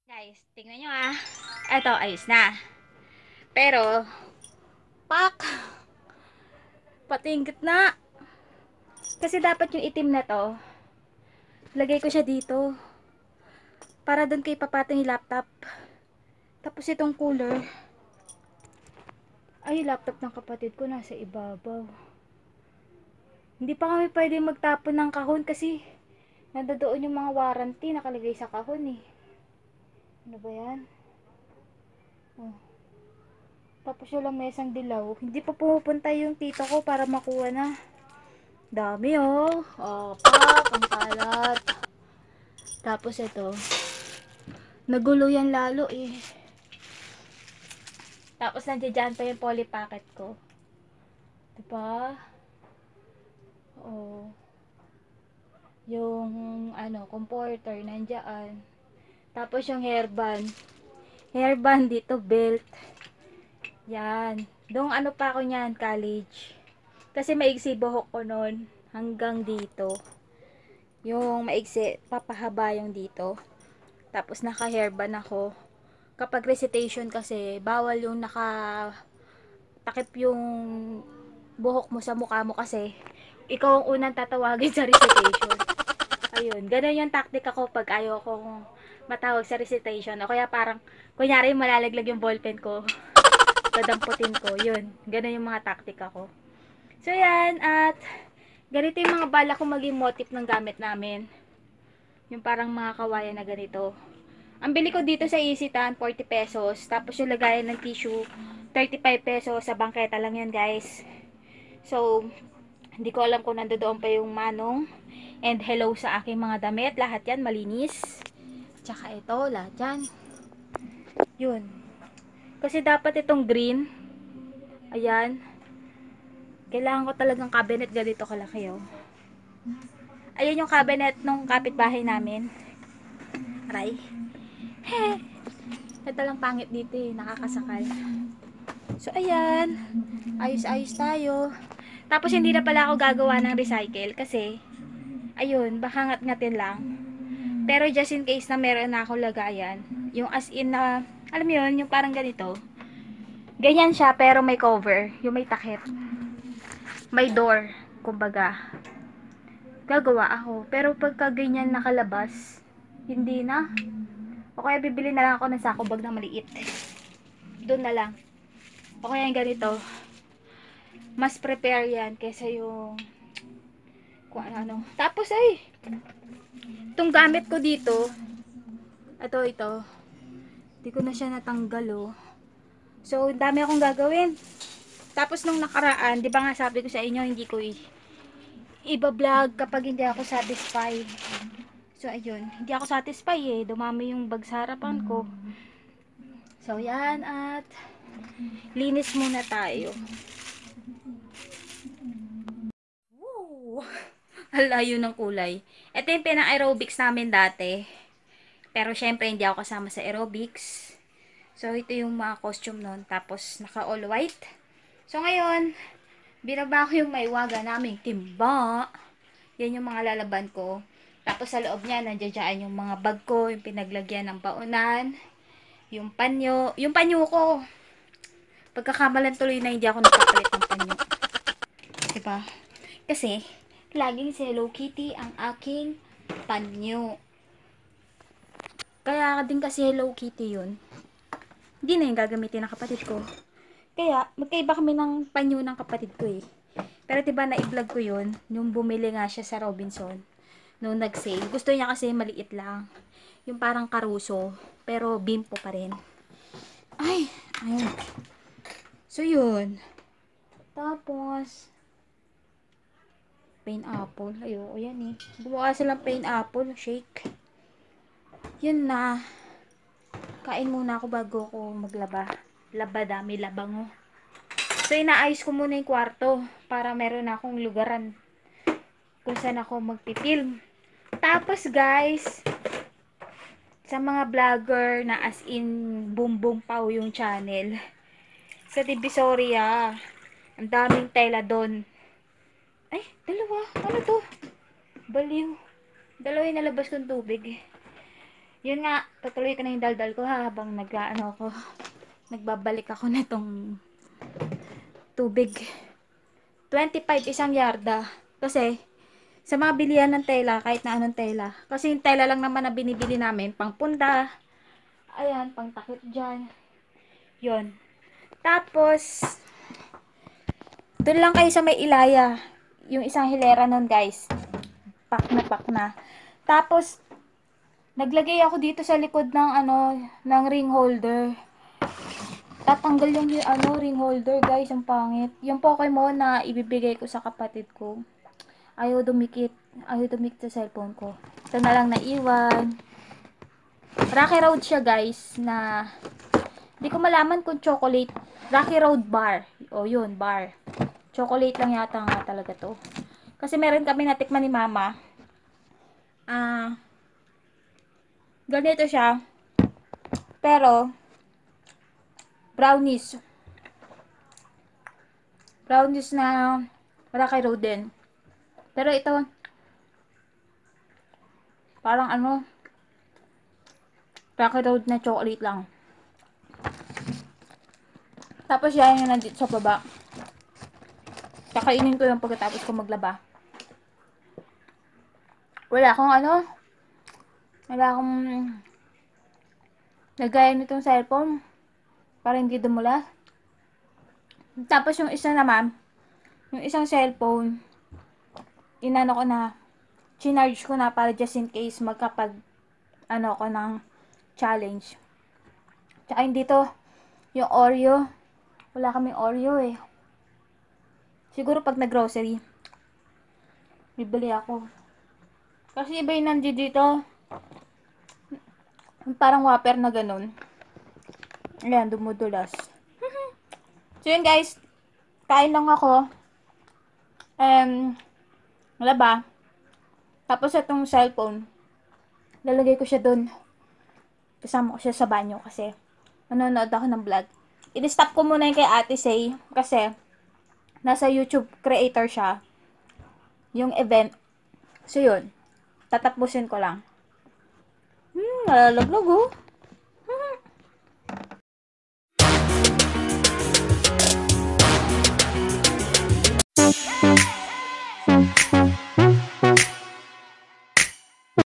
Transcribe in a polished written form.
Guys, tingnan nyo ah. Eto, ayos na. Pero, pak! Pati yung gitna. Kasi dapat yung itim na to, lagay ko siya dito. Para doon kay papatong yung laptop. Tapos itong cooler, ay laptop ng kapatid ko nasa ibabaw. Hindi pa kami pwede magtapon ng kahon kasi nandoon yung mga warranty nakalagay sa kahon eh. Ano ba yan? Oh. Tapos yung lamesang dilaw, hindi pa pumupunta yung tito ko para makuha na. Dami oh. Oh, pak, ang kalat. Tapos ito, nagulo yan lalo eh. Tapos nandiyan pa yung poly packet ko. Diba? Oh. Yung ano, comforter nandiyan. Tapos yung hairband. Hairband dito, belt. Yan. Doong ano pa ako niyan, college. Kasi maigsi buhok ko noon hanggang dito. Yung maigsi, papahaba yung dito. Tapos naka-hairband ako. Kapag recitation kasi, bawal yung nakatakip yung buhok mo sa mukha mo kasi ikaw ang unang tatawagin sa recitation. Ayun, ganun yung tactic ako pag ayaw kong matawag sa recitation. O kaya parang, kunyari malalaglag yung ballpen ko, dadamputin ko, yun. Ganun yung mga tactic ako. So yan, at ganito yung mga bala kong maging motif ng gamit namin. Yung parang mga kawayan na ganito. Ang bili ko dito sa Isitan, 40 pesos. Tapos yung lagayan ng tissue, 35 pesos. Sa bangketa lang yan, guys. So, hindi ko alam kung nandoon pa yung manong. And hello sa aking mga damit. Lahat yan malinis. Tsaka ito, lahat yan. Yun. Kasi dapat itong green. Ayan. Kailangan ko talagang cabinet ganito kalaki, oh. Ayan yung cabinet nung kapitbahay namin. Aray. Ito lang pangit dito eh, nakakasakal. So ayan, ayos-ayos tayo. Tapos hindi na pala ako gagawa ng recycle kasi ayun, baka ngat-ngatin lang. Pero just in case na meron na akong lagayan, yung as in na, alam mo yun, yung parang ganito. Ganyan siya pero may cover, yung may takip. May door, kumbaga. Gagawa ako. Pero pagka ganyan nakalabas, hindi na. O kaya bibili na lang ako ng sako bag na maliit. Doon na lang. O kaya yung ganito. Mas prepare yan kaysa yung kung ano. Tapos ay, itong gamit ko dito, ito. Hindi ko na siya natanggal oh. So, dami akong gagawin. Tapos nung nakaraan, di ba nga sabi ko sa inyo, hindi ko iba-vlog kapag hindi ako satisfied. So, ayun. Hindi ako satisfied eh. Dumami yung bag sa harapan ko. So, yan at linis muna tayo. Woo! Ang layo ng kulay. Ito yung pinang-aerobics namin dati. Pero syempre hindi ako kasama sa aerobics. So ito yung mga costume nun. Tapos naka all white. So ngayon, binaba ko yung maiwaga naming timba. Yan yung mga lalaban ko. Tapos sa loob niya, nandiyan yung mga bag ko, yung pinaglagyan ng baunan, yung panyo. Yung panyo ko, pagkakamalan tuloy na hindi ako nagpapalit ng panyo. Diba? Kasi, laging si Hello Kitty ang aking panyo. Kaya din kasi Hello Kitty yun. Hindi na yung gagamitin ng kapatid ko. Kaya, magkaiba kami ng panyo ng kapatid ko eh. Pero diba na-vlog ko yun, yung bumili nga siya sa Robinson. Nung nag-sale. Gusto niya kasi maliit lang. Yung parang karuso. Pero bimpo pa rin. Ay, ayun. So yun. Tapos, pineapple. Ayoko yan eh. Gumawa silang pineapple shake. Yun na. Kain muna ako bago ko maglaba. Laba dami labango. So inaayos ko muna yung kwarto para meron akong lugaran kung saan ako magpipilm. Tapos guys, sa mga vlogger na as in boom boom pao yung channel. Sa Divisoria, ang daming tela doon. Ay, dalawa. Ano to? Baliw. Dalawa yung nalabas kong tubig. Yun nga, tutuloy ko na yung daldal ko ha, habang nagbabalik ako nitong tubig. 25 isang yarda. Kasi, sa mga bilihan ng tela, kahit na anong tela. Kasi yung tela lang naman na binibili namin, pang punta. Ayan, pang takip dyan. Yun. Tapos, doon lang kayo sa may Ilaya. Yung isang hilera nun, guys. Pak na. Tapos, naglagay ako dito sa likod ng ng ring holder. Tatanggal yung ring holder, guys, ang pangit. Yung Pokemon na ibibigay ko sa kapatid ko. Ayaw dumikit. Ayaw dumikit sa cellphone ko. Ito na lang naiwan. Rocky Road siya, guys, na hindi ko malaman kung chocolate. Rocky Road bar. O, yun, bar. Chocolate lang yata nga talaga to. Kasi meron kami natikman ni mama. Ganito siya. Pero, brownies. Brownies na Rocky Road din. Pero ito, parang Rocky Road na chocolate lang. Tapos yan yung nandito sa baba. Kakainin ko yung pagkatapos ko maglaba. Wala akong wala akong lagayan nitong cellphone para hindi dumula. Tapos yung isa naman, yung isang cellphone, inano ko na, chinarge ko na para just in case magkapag ko ng challenge. Tsaka hindi to, yung Oreo, wala kaming Oreo eh. Siguro pag nag-grocery, bibili ako. Kasi iba yung nandiyo dito, parang whopper na ganun. Ayan, dumudulas. So yun guys, kain lang ako. Laba. Tapos itong cellphone, lalagay ko siya dun. Kasama ko siya sa banyo kasi manonood ako ng vlog. I-stop ko muna yung kay Ate Say kasi nasa YouTube creator siya. Yung event. So yun, tatapusin ko lang. Nalalaglag oh.